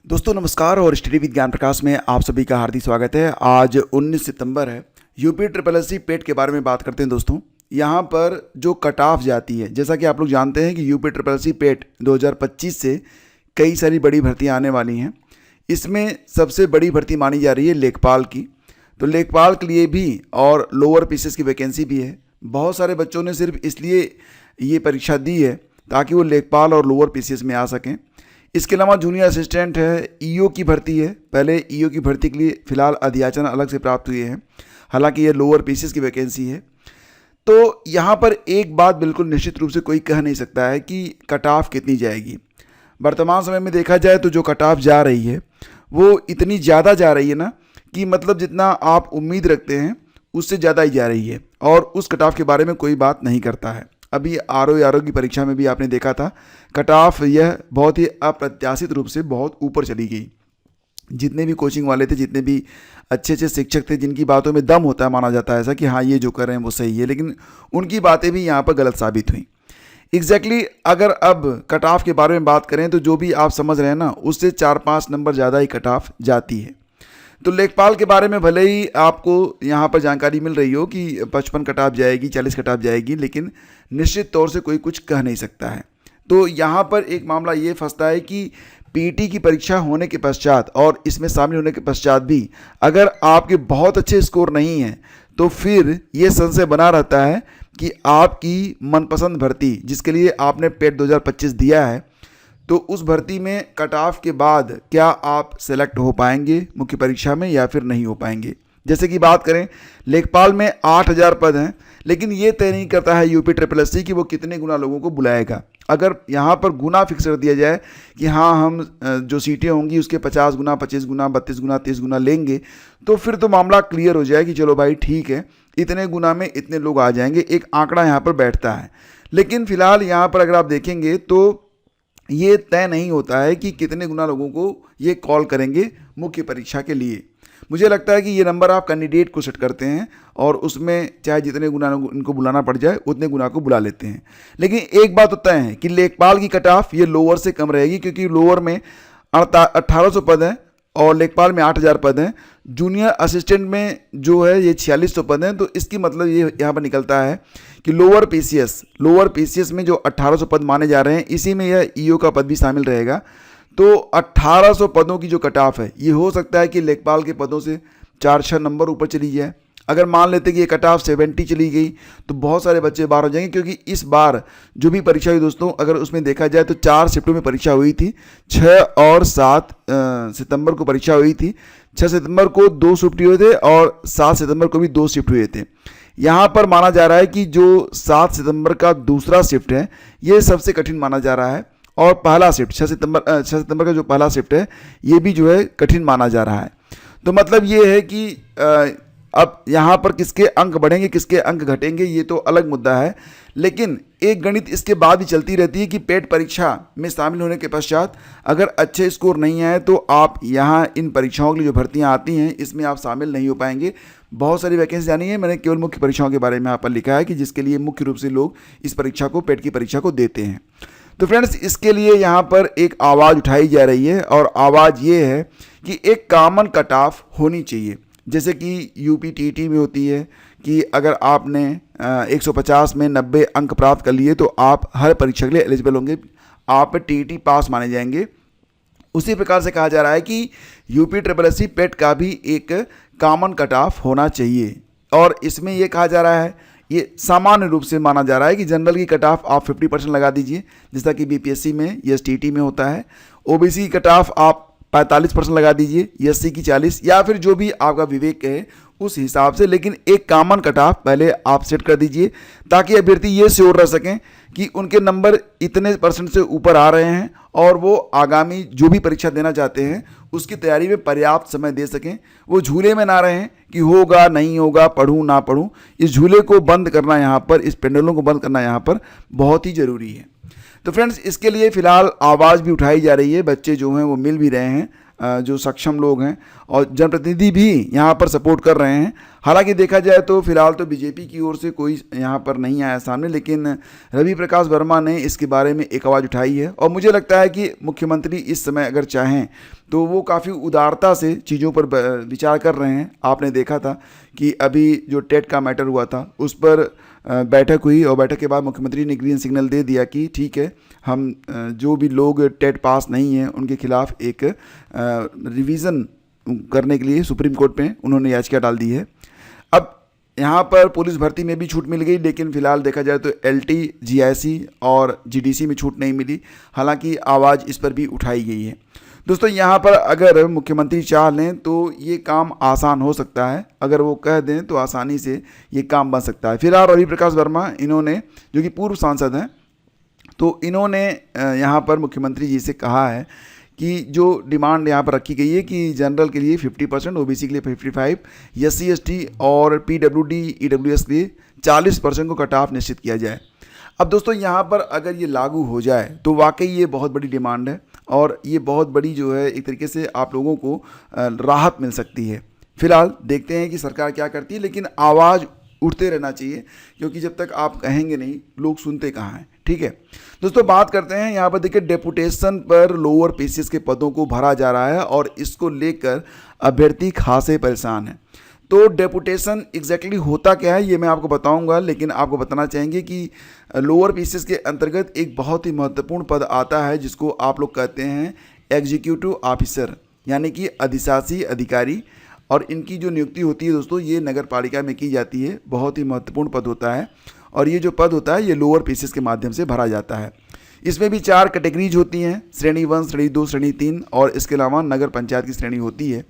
दोस्तों नमस्कार और स्टडी विद ज्ञान प्रकाश में आप सभी का हार्दिक स्वागत है। आज 19 सितंबर है। यूपी ट्रिपल एससी पेट के बारे में बात करते हैं दोस्तों। यहाँ पर जो कट ऑफ जाती है, जैसा कि आप लोग जानते हैं कि यूपी ट्रिपल एससी पेट 2025 से कई सारी बड़ी भर्तियाँ आने वाली हैं। इसमें सबसे बड़ी भर्ती मानी जा रही है लेखपाल की। तो लेखपाल के लिए भी और लोअर पीसीएस की वैकेंसी भी है। बहुत सारे बच्चों ने सिर्फ इसलिए ये परीक्षा दी है ताकि वो लेखपाल और लोअर पीसीएस में आ सकें। इसके अलावा जूनियर असिस्टेंट है, ईओ की भर्ती है। पहले ईओ की भर्ती के लिए फ़िलहाल अधियाचन अलग से प्राप्त हुए हैं, हालांकि ये लोअर पीसीएस की वैकेंसी है। तो यहाँ पर एक बात बिल्कुल निश्चित रूप से कोई कह नहीं सकता है कि कट ऑफ कितनी जाएगी। वर्तमान समय में देखा जाए तो जो कट ऑफ जा रही है वो इतनी ज़्यादा जा रही है ना कि मतलब जितना आप उम्मीद रखते हैं उससे ज़्यादा ही जा रही है, और उस कट ऑफ के बारे में कोई बात नहीं करता है। अभी आरओ की परीक्षा में भी आपने देखा था कट ऑफ यह बहुत ही अप्रत्याशित रूप से बहुत ऊपर चली गई। जितने भी कोचिंग वाले थे, जितने भी अच्छे अच्छे शिक्षक थे जिनकी बातों में दम होता है, माना जाता है ऐसा कि हाँ ये जो कर रहे हैं वो सही है, लेकिन उनकी बातें भी यहाँ पर गलत साबित हुई। एग्जैक्टली अगर अब कट ऑफ के बारे में बात करें तो जो भी आप समझ रहे हैं ना, उससे 4-5 नंबर ज़्यादा ही कट ऑफ जाती है। तो लेखपाल के बारे में भले ही आपको यहाँ पर जानकारी मिल रही हो कि 55 कट ऑफ जाएगी, 40 कट ऑफ जाएगी, लेकिन निश्चित तौर से कोई कुछ कह नहीं सकता है। तो यहाँ पर एक मामला ये फंसता है कि पीटी की परीक्षा होने के पश्चात और इसमें शामिल होने के पश्चात भी अगर आपके बहुत अच्छे स्कोर नहीं हैं तो फिर ये संशय बना रहता है कि आपकी मनपसंद भर्ती जिसके लिए आपने पेट 2025 दिया है, तो उस भर्ती में कट ऑफ के बाद क्या आप सेलेक्ट हो पाएंगे मुख्य परीक्षा में या फिर नहीं हो पाएंगे। जैसे कि बात करें लेखपाल में 8000 पद हैं, लेकिन ये तय नहीं करता है यूपी ट्रिपल एससी कि वो कितने गुना लोगों को बुलाएगा। अगर यहाँ पर गुना फिक्स कर दिया जाए कि हाँ हम जो सीटें होंगी उसके 50 गुना, 25 गुना, 32 गुना, 30 गुना लेंगे, तो फिर तो मामला क्लियर हो जाए कि चलो भाई ठीक है, इतने गुना में इतने लोग आ जाएंगे, एक आंकड़ा यहाँ पर बैठता है। लेकिन फिलहाल यहाँ पर अगर आप देखेंगे तो ये तय नहीं होता है कि कितने गुना लोगों को ये कॉल करेंगे मुख्य परीक्षा के लिए। मुझे लगता है कि ये नंबर आप कैंडिडेट को सेट करते हैं और उसमें चाहे जितने गुना इनको बुलाना पड़ जाए उतने गुना को बुला लेते हैं। लेकिन एक बात तो तय है कि लेखपाल की कट ऑफ ये लोअर से कम रहेगी, क्योंकि लोअर में 1800 पद हैं और लेखपाल में 8000 पद हैं। जूनियर असिस्टेंट में जो है ये 4600 पद हैं। तो इसकी मतलब ये यहाँ पर निकलता है कि लोअर पीसीएस में जो 1800 पद माने जा रहे हैं, इसी में यह ईओ का पद भी शामिल रहेगा। तो 1800 पदों की जो कट ऑफ है ये हो सकता है कि लेखपाल के पदों से 4-6 नंबर ऊपर चली जाए। अगर मान लेते कि ये कट ऑफ 70 चली गई तो बहुत सारे बच्चे बाहर हो जाएंगे, क्योंकि इस बार जो भी परीक्षा हुई दोस्तों, अगर उसमें देखा जाए तो 4 शिफ्टों में परीक्षा हुई थी। 6 और 7 सितंबर को परीक्षा हुई थी। 6 सितंबर को 2 शिफ्ट हुए थे और 7 सितंबर को भी 2 शिफ्ट हुए थे। यहाँ पर माना जा रहा है कि जो 7 सितंबर का दूसरा शिफ्ट है ये सबसे कठिन माना जा रहा है, और पहला शिफ्ट 6 सितंबर का जो पहला शिफ्ट है ये भी जो है कठिन माना जा रहा है। तो मतलब ये है कि अब यहाँ पर किसके अंक बढ़ेंगे किसके अंक घटेंगे ये तो अलग मुद्दा है, लेकिन एक गणित इसके बाद भी चलती रहती है कि पेट परीक्षा में शामिल होने के पश्चात अगर अच्छे स्कोर नहीं आए तो आप यहाँ इन परीक्षाओं के लिए जो भर्तियाँ आती हैं इसमें आप शामिल नहीं हो पाएंगे। बहुत सारी वैकेंसी आनी है। मैंने केवल मुख्य परीक्षाओं के बारे में यहाँ पर लिखा है कि जिसके लिए मुख्य रूप से लोग इस परीक्षा को, पेट की परीक्षा को देते हैं। तो फ्रेंड्स, इसके लिए यहाँ पर एक आवाज़ उठाई जा रही है, और आवाज़ ये है कि एक कॉमन कट ऑफ होनी चाहिए, जैसे कि यूपी टीटी में होती है कि अगर आपने 150 में 90 अंक प्राप्त कर लिए तो आप हर परीक्षा के लिए एलिजिबल होंगे, आप टीटी पास माने जाएंगे। उसी प्रकार से कहा जा रहा है कि यूपी ट्रिपल एससी पेट का भी एक कॉमन कट ऑफ होना चाहिए, और इसमें ये कहा जा रहा है, ये सामान्य रूप से माना जा रहा है कि जनरल की कट ऑफ आप 50% लगा दीजिए, जैसा कि बीपीएससी में, एसटीटी में होता है। ओबीसी की कट ऑफ आप 45% लगा दीजिए, एससी की 40, या फिर जो भी आपका विवेक है उस हिसाब से, लेकिन एक कॉमन कट ऑफ पहले आप सेट कर दीजिए ताकि अभ्यर्थी ये श्योर रह सकें कि उनके नंबर इतने % से ऊपर आ रहे हैं और वो आगामी जो भी परीक्षा देना चाहते हैं उसकी तैयारी में पर्याप्त समय दे सकें। वो झूले में ना रहें कि होगा नहीं होगा, पढ़ूँ ना पढ़ूँ। इस झूले को बंद करना यहाँ पर, इस पेंडुलम को बंद करना यहाँ पर बहुत ही ज़रूरी है। तो फ्रेंड्स, इसके लिए फ़िलहाल आवाज़ भी उठाई जा रही है, बच्चे जो हैं वो मिल भी रहे हैं, जो सक्षम लोग हैं, और जनप्रतिनिधि भी यहाँ पर सपोर्ट कर रहे हैं। हालांकि देखा जाए तो फिलहाल तो बीजेपी की ओर से कोई यहाँ पर नहीं आया सामने, लेकिन रवि प्रकाश वर्मा ने इसके बारे में एक आवाज़ उठाई है। और मुझे लगता है कि मुख्यमंत्री इस समय अगर चाहें तो वो काफ़ी उदारता से चीज़ों पर विचार कर रहे हैं। आपने देखा था कि अभी जो टेट का मैटर हुआ था उस पर बैठक हुई, और बैठक के बाद मुख्यमंत्री ने ग्रीन सिग्नल दे दिया कि ठीक है, हम जो भी लोग टेट पास नहीं हैं उनके खिलाफ एक रिवीज़न करने के लिए सुप्रीम कोर्ट में उन्होंने याचिका डाल दी है। अब यहाँ पर पुलिस भर्ती में भी छूट मिल गई, लेकिन फिलहाल देखा जाए तो LT, GIC और GDC में छूट नहीं मिली। हालांकि आवाज़ इस पर भी उठाई गई है। दोस्तों, यहाँ पर अगर मुख्यमंत्री चाह लें तो ये काम आसान हो सकता है, अगर वो कह दें तो आसानी से ये काम बन सकता है। फिलहाल रवि प्रकाश वर्मा, इन्होंने, जो कि पूर्व सांसद हैं, तो इन्होंने यहाँ पर मुख्यमंत्री जी से कहा है कि जो डिमांड यहाँ पर रखी गई है कि जनरल के लिए 50%, OBC के लिए 55%, SC ST और PWD EWS के लिए 40% को कट ऑफ निश्चित किया जाए। अब दोस्तों, यहाँ पर अगर ये लागू हो जाए तो वाकई ये बहुत बड़ी डिमांड है, और ये बहुत बड़ी जो है एक तरीके से आप लोगों को राहत मिल सकती है। फिलहाल देखते हैं कि सरकार क्या करती है, लेकिन आवाज़ उठते रहना चाहिए, क्योंकि जब तक आप कहेंगे नहीं, लोग सुनते कहाँ हैं। ठीक है दोस्तों, बात करते हैं यहाँ पर। देखिए, डेपुटेशन पर लोअर PCS के पदों को भरा जा रहा है, और इसको लेकर अभ्यर्थी खासे परेशान हैं। तो डेपुटेशन एग्जैक्टली होता क्या है ये मैं आपको बताऊंगा, लेकिन आपको बताना चाहेंगे कि लोअर PCS के अंतर्गत एक बहुत ही महत्वपूर्ण पद आता है, जिसको आप लोग कहते हैं एग्जीक्यूटिव ऑफिसर, यानी कि अधिशासी अधिकारी। और इनकी जो नियुक्ति होती है दोस्तों, ये नगर पालिका में की जाती है। बहुत ही महत्वपूर्ण पद होता है, और ये जो पद होता है ये लोअर PCS के माध्यम से भरा जाता है। इसमें भी 4 कैटेगरीज होती हैं, श्रेणी 1, श्रेणी 2, श्रेणी 3, और इसके अलावा नगर पंचायत की श्रेणी होती है।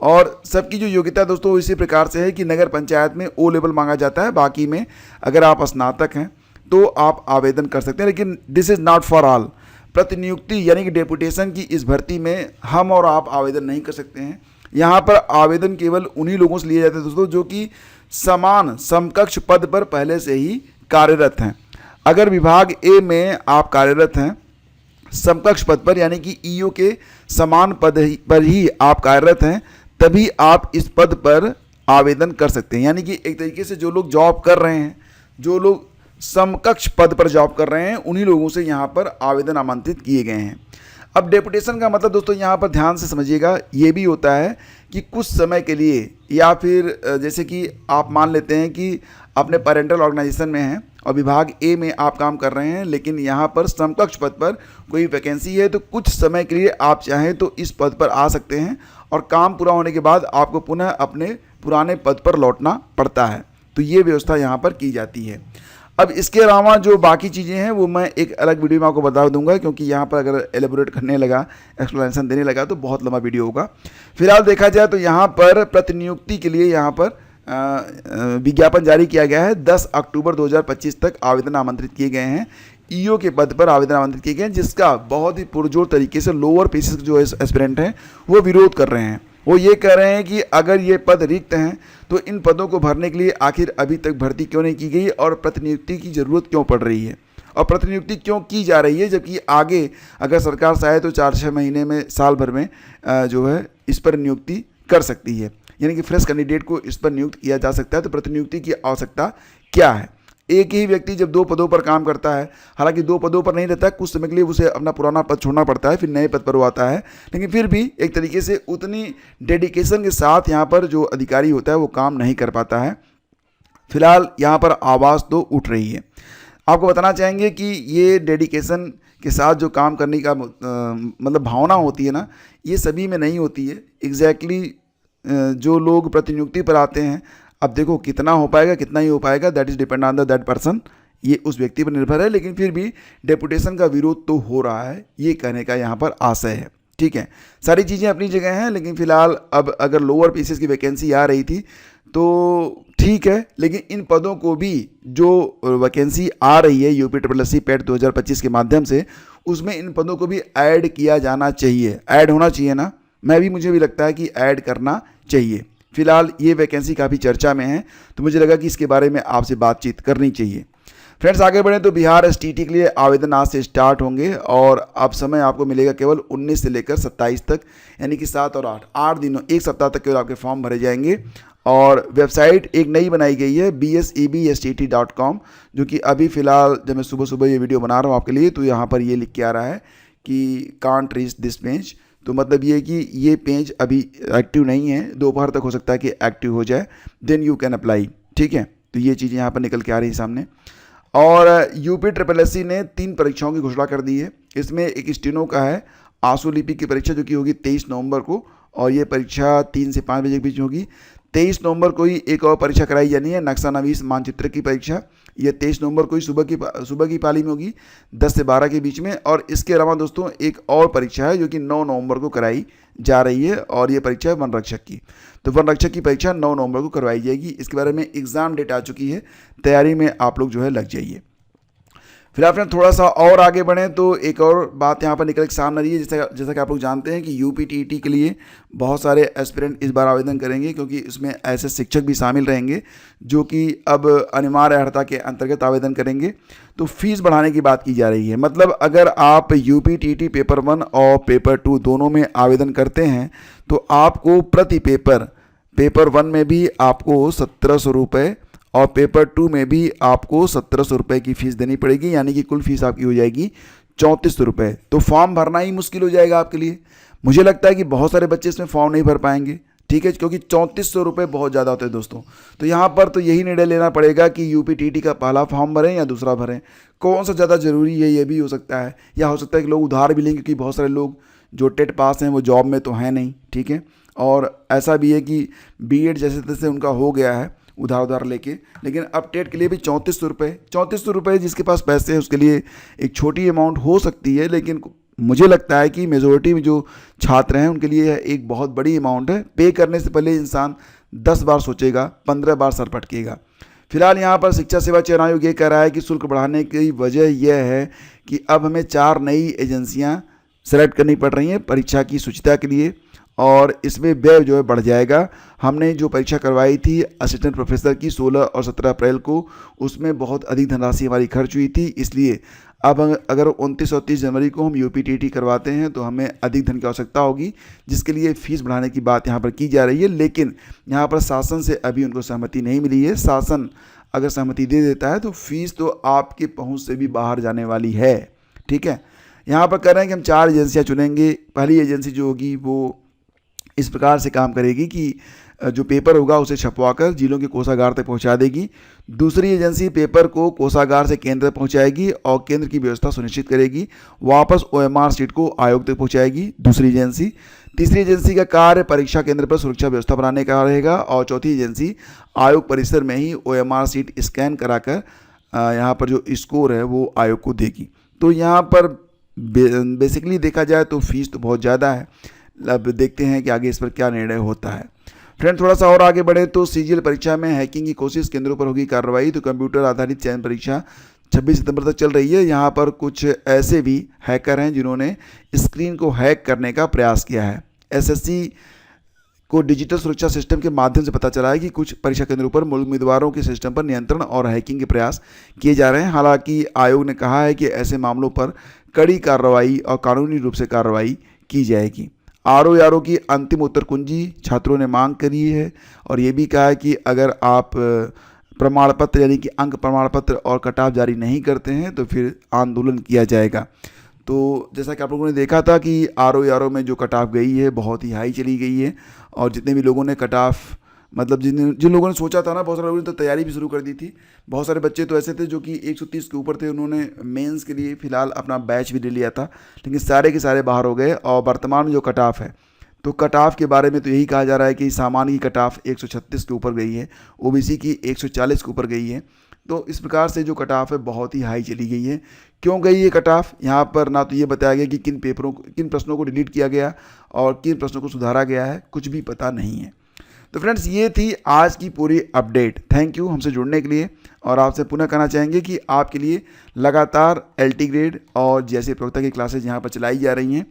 और सबकी जो योग्यता दोस्तों इसी प्रकार से है कि नगर पंचायत में O लेवल मांगा जाता है, बाकी में अगर आप स्नातक हैं तो आप आवेदन कर सकते हैं। लेकिन this is not for all. प्रतिनियुक्ति यानी कि डेपुटेशन की इस भर्ती में हम और आप आवेदन नहीं कर सकते हैं। यहाँ पर आवेदन केवल उन्हीं लोगों से लिए जाते हैं दोस्तों जो कि समान समकक्ष पद पर पहले से ही कार्यरत हैं। अगर विभाग A में आप कार्यरत हैं समकक्ष पद पर, यानी कि EO के समान पद पर ही आप कार्यरत हैं, तभी आप इस पद पर आवेदन कर सकते हैं। यानी कि एक तरीके से जो लोग जॉब कर रहे हैं, जो लोग समकक्ष पद पर जॉब कर रहे हैं, उन्हीं लोगों से यहाँ पर आवेदन आमंत्रित किए गए हैं। अब डेपुटेशन का मतलब दोस्तों यहाँ पर ध्यान से समझिएगा, ये भी होता है कि कुछ समय के लिए, या फिर जैसे कि आप मान लेते हैं कि अपने पेरेंटल ऑर्गेनाइजेशन में हैं और विभाग A में आप काम कर रहे हैं, लेकिन यहाँ पर समकक्ष पद पर कोई वैकेंसी है, तो कुछ समय के लिए आप चाहें तो इस पद पर आ सकते हैं, और काम पूरा होने के बाद आपको पुनः अपने पुराने पद पर लौटना पड़ता है। तो ये व्यवस्था यहाँ पर की जाती है। अब इसके अलावा जो बाकी चीज़ें हैं वो मैं एक अलग वीडियो में आपको बता दूंगा, क्योंकि यहाँ पर अगर एलेबोरेट करने लगा, एक्सप्लेनेशन देने लगा तो बहुत लंबा वीडियो होगा। फिलहाल देखा जाए तो यहाँ पर प्रतिनियुक्ति के लिए यहाँ पर विज्ञापन जारी किया गया है। 10 अक्टूबर 2025 तक आवेदन आमंत्रित किए गए हैं। EO के पद पर आवेदन आमंत्रित किए गए हैं, जिसका बहुत ही पुरजोर तरीके से लोअर PCS जो एस्पिरेंट हैं वो विरोध कर रहे हैं। वो ये कह रहे हैं कि अगर ये पद रिक्त हैं तो इन पदों को भरने के लिए आखिर अभी तक भर्ती क्यों नहीं की गई, और प्रतिनियुक्ति की ज़रूरत क्यों पड़ रही है, और प्रतिनियुक्ति क्यों की जा रही है, जबकि आगे अगर सरकार चाहे तो 4-6 महीने में, साल भर में जो है इस पर नियुक्ति कर सकती है। यानी कि फ्रेश कैंडिडेट को इस पर नियुक्त किया जा सकता है। तो प्रतिनियुक्ति की आवश्यकता क्या है? एक ही व्यक्ति जब 2 पदों पर काम करता है, हालांकि 2 पदों पर नहीं रहता है, कुछ समय के लिए उसे अपना पुराना पद छोड़ना पड़ता है, फिर नए पद पर वो आता है, लेकिन फिर भी एक तरीके से उतनी डेडिकेशन के साथ यहाँ पर जो अधिकारी होता है वो काम नहीं कर पाता है। फिलहाल यहाँ पर आवाज़ तो उठ रही है। आपको बताना चाहेंगे कि ये डेडिकेशन के साथ जो काम करने का मतलब भावना होती है ना, ये सभी में नहीं होती है। एग्जैक्टली जो लोग प्रतिनियुक्ति पर आते हैं, अब देखो कितना हो पाएगा कितना ही हो पाएगा, that is depend on the that person, ये उस व्यक्ति पर निर्भर है। लेकिन फिर भी डेपुटेशन का विरोध तो हो रहा है, ये कहने का यहाँ पर आशय है। ठीक है, सारी चीज़ें अपनी जगह हैं, लेकिन फिलहाल अब अगर लोअर PCS की वैकेंसी आ रही थी तो ठीक है, लेकिन इन पदों को भी जो वैकेंसी आ रही है UPSSC पेट 2025 के माध्यम से, उसमें इन पदों को भी ऐड किया जाना चाहिए, ऐड होना चाहिए ना। मुझे भी लगता है कि ऐड करना चाहिए। फिलहाल ये वैकेंसी काफ़ी चर्चा में है, तो मुझे लगा कि इसके बारे में आपसे बातचीत करनी चाहिए। फ्रेंड्स आगे बढ़ें तो बिहार एसटीटी के लिए आवेदन आज से स्टार्ट होंगे और अब समय आपको मिलेगा केवल 19 से लेकर 27 तक, यानी कि 7 और 8 दिनों, एक सप्ताह तक केवल आपके फॉर्म भरे जाएंगे। और वेबसाइट एक नई बनाई गई है bsebstt.com, जो कि अभी फ़िलहाल जब मैं सुबह सुबह ये वीडियो बना रहा हूँ आपके लिए तो यहाँ पर ये लिख के आ रहा है कि कांट रीच दिस पेज। तो मतलब ये कि ये पेज अभी एक्टिव नहीं है, दोपहर तक हो सकता है कि एक्टिव हो जाए, देन यू कैन अप्लाई। ठीक है, तो ये चीज़ यहाँ पर निकल के आ रही है सामने। और यूपी ट्रिपल एससी ने 3 परीक्षाओं की घोषणा कर दी है। इसमें एक स्टेनो का है, आंसू लिपि की परीक्षा जो कि होगी 23 नवंबर को, और ये परीक्षा 3 से 5 बजे के बीच में होगी। 23 नवंबर को ही एक और परीक्षा कराई जानी है, नक्शा नवीस मानचित्र की परीक्षा। ये 23 नवंबर को ही सुबह की पाली में होगी 10 से 12 के बीच में। और इसके अलावा दोस्तों एक और परीक्षा है जो कि 9 नवंबर को कराई जा रही है, और ये परीक्षा है वन रक्षक की। तो वन रक्षक की परीक्षा 9 नवंबर को करवाई जाएगी। इसके बारे में एग्ज़ाम डेट आ चुकी है, तैयारी में आप लोग जो है लग जाइए। फिलहाल फ्रेंड थोड़ा सा और आगे बढ़ें तो एक और बात यहाँ पर निकल के सामने आ रही है। जैसा कि आप लोग जानते हैं कि यूपीटीटी के लिए बहुत सारे एस्पिरेंट इस बार आवेदन करेंगे, क्योंकि इसमें ऐसे शिक्षक भी शामिल रहेंगे जो कि अब अनिवार्य अर्हता के अंतर्गत आवेदन करेंगे। तो फीस बढ़ाने की बात की जा रही है। मतलब अगर आप यूपीटीटी पेपर 1 और पेपर 2 दोनों में आवेदन करते हैं तो आपको प्रति पेपर 1 में भी आपको 1700 रुपये और पेपर 2 में भी आपको 1700 रुपये की फ़ीस देनी पड़ेगी, यानी कि कुल फीस आपकी हो जाएगी 3400 रुपये। तो फॉर्म भरना ही मुश्किल हो जाएगा आपके लिए। मुझे लगता है कि बहुत सारे बच्चे इसमें फॉर्म नहीं भर पाएंगे। ठीक है, क्योंकि 3400 रुपये बहुत ज़्यादा होते हैं दोस्तों। तो यहाँ पर तो यही निर्णय लेना पड़ेगा कि यूपीटीटी का पहला फॉर्म भरें या दूसरा भरें, कौन सा ज़्यादा ज़रूरी है। ये भी हो सकता है, या हो सकता है कि लोग उधार भी लेंगे, क्योंकि बहुत सारे लोग जो टेट पास हैं वो जॉब में तो हैं नहीं। ठीक है, और ऐसा भी है कि बीएड जैसे तैसे उनका हो गया है उधार लेके, लेकिन अब टेट के लिए भी 3400 रुपये जिसके पास पैसे हैं उसके लिए एक छोटी अमाउंट हो सकती है, लेकिन मुझे लगता है कि मेजोरिटी में जो छात्र हैं उनके लिए एक बहुत बड़ी अमाउंट है। पे करने से पहले इंसान 10 बार सोचेगा, 15 बार सर पटकेगा। फिलहाल यहाँ पर शिक्षा सेवा चयन आयोग ये कह रहा है कि शुल्क बढ़ाने की वजह यह है कि अब हमें 4 नई एजेंसियाँ सेलेक्ट करनी पड़ रही हैं परीक्षा की शुचिता के लिए, और इसमें व्यय जो है बढ़ जाएगा। हमने जो परीक्षा करवाई थी असिस्टेंट प्रोफेसर की 16 और 17 अप्रैल को, उसमें बहुत अधिक धनराशि हमारी खर्च हुई थी। इसलिए अब अगर 29 और 30 जनवरी को हम यूपीटीटी करवाते हैं तो हमें अधिक धन की आवश्यकता होगी, जिसके लिए फ़ीस बढ़ाने की बात यहाँ पर की जा रही है। लेकिन यहाँ पर शासन से अभी उनको सहमति नहीं मिली है। शासन अगर सहमति दे देता है तो फीस तो आपके पहुँच से भी बाहर जाने वाली है। ठीक है, यहाँ पर कह रहे हैं कि हम 4 एजेंसियाँ चुनेंगे। पहली एजेंसी जो होगी वो इस प्रकार से काम करेगी कि जो पेपर होगा उसे छपवाकर जिलों के कोषागार तक पहुंचा देगी। दूसरी एजेंसी पेपर को कोषागार से केंद्र पहुंचाएगी और केंद्र की व्यवस्था सुनिश्चित करेगी, वापस ओएमआर सीट को आयोग तक पहुंचाएगी दूसरी एजेंसी। तीसरी एजेंसी का कार्य परीक्षा केंद्र पर सुरक्षा व्यवस्था बनाने का रहेगा, और चौथी एजेंसी आयोग परिसर में ही ओएमआर सीट स्कैन कराकर यहाँ पर जो स्कोर है वो आयोग को देगी। तो यहाँ पर बेसिकली देखा जाए तो फीस तो बहुत ज़्यादा है। अब देखते हैं कि आगे इस पर क्या निर्णय होता है। फ्रेंड थोड़ा सा और आगे बढ़े तो सीजीएल परीक्षा में हैकिंग की कोशिश, केंद्रों पर होगी कार्रवाई। तो कंप्यूटर आधारित चयन परीक्षा 26 सितंबर तक चल रही है। यहाँ पर कुछ ऐसे भी हैकर हैं जिन्होंने स्क्रीन को हैक करने का प्रयास किया है। एसएससी को डिजिटल सुरक्षा सिस्टम के माध्यम से पता चला है कि कुछ परीक्षा केंद्रों पर उम्मीदवारों के सिस्टम पर नियंत्रण और हैकिंग के प्रयास किए जा रहे हैं। हालांकि आयोग ने कहा है कि ऐसे मामलों पर कड़ी कार्रवाई और कानूनी रूप से कार्रवाई की जाएगी। आरओ की अंतिम उत्तर कुंजी छात्रों ने मांग करी है, और ये भी कहा है कि अगर आप प्रमाण पत्र यानी कि अंक प्रमाण पत्र और कट ऑफ जारी नहीं करते हैं तो फिर आंदोलन किया जाएगा। तो जैसा कि आप लोगों ने देखा था कि आरओ में जो कट ऑफ गई है बहुत ही हाई चली गई है, और जितने भी लोगों ने कट ऑफ मतलब जिन लोगों ने सोचा था ना, बहुत सारे लोगों ने तो तैयारी भी शुरू कर दी थी। बहुत सारे बच्चे तो ऐसे थे जो कि 130 के ऊपर थे, उन्होंने मेंस के लिए फ़िलहाल अपना बैच भी ले लिया था, लेकिन सारे के सारे बाहर हो गए। और वर्तमान में जो कट ऑफ है, तो कट ऑफ के बारे में तो यही कहा जा रहा है कि सामान्य की कट ऑफ 136 के ऊपर गई है, ओबीसी की 140 के ऊपर गई है। तो इस प्रकार से जो कट ऑफ है बहुत ही हाई चली गई है। क्यों गई ये कट ऑफ, यहाँ पर ना तो ये बताया गया कि किन प्रश्नों को डिलीट किया गया और किन प्रश्नों को सुधारा गया है, कुछ भी पता नहीं है। तो फ्रेंड्स ये थी आज की पूरी अपडेट। थैंक यू हमसे जुड़ने के लिए, और आपसे पुनः कहना चाहेंगे कि आपके लिए लगातार एलटी ग्रेड और जैसे प्रवक्ता की क्लासेज यहाँ पर चलाई जा रही हैं।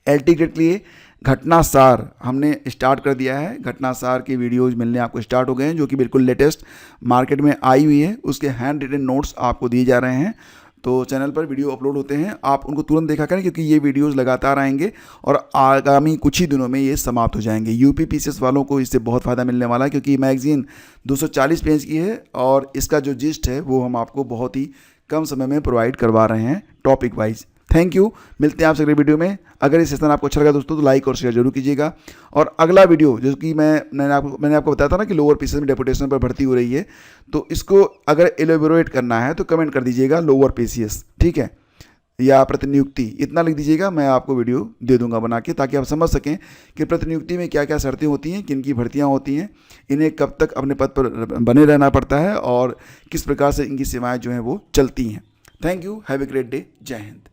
एलटी ग्रेड के लिए घटनासार हमने स्टार्ट कर दिया है। घटनासार की वीडियोज़ मिलने आपको स्टार्ट हो गए हैं, जो कि बिल्कुल लेटेस्ट मार्केट में आई हुई है। उसके हैंड रिटन नोट्स आपको दिए जा रहे हैं। तो चैनल पर वीडियो अपलोड होते हैं, आप उनको तुरंत देखा करें, क्योंकि ये वीडियोस लगातार आएंगे और आगामी कुछ ही दिनों में ये समाप्त हो जाएंगे। यूपी पीसीएस वालों को इससे बहुत फ़ायदा मिलने वाला है, क्योंकि मैगज़ीन 240 पेज की है और इसका जो जिस्ट है वो हम आपको बहुत ही कम समय में प्रोवाइड करवा रहे हैं टॉपिक वाइज। थैंक यू, मिलते हैं आपसे अगले वीडियो में। अगर ये सेशन आपको अच्छा लगा दोस्तों तो लाइक और शेयर जरूर कीजिएगा। और अगला वीडियो जो कि मैंने आपको बताया था ना कि लोअर पीसीएस में डेपुटेशन पर भर्ती हो रही है, तो इसको अगर एलोबोरेट करना है तो कमेंट कर दीजिएगा लोअर पीसीएस, ठीक है, या प्रतिनियुक्ति, इतना लिख दीजिएगा। मैं आपको वीडियो दे दूंगा बना के, ताकि आप समझ सकें कि प्रतिनियुक्ति में क्या क्या शर्तें होती हैं, किन की भर्तियाँ होती हैं, इन्हें कब तक अपने पद पर बने रहना पड़ता है और किस प्रकार से इनकी सेवाएँ जो हैं वो चलती हैं। Thank you, have a great day, जय हिंद।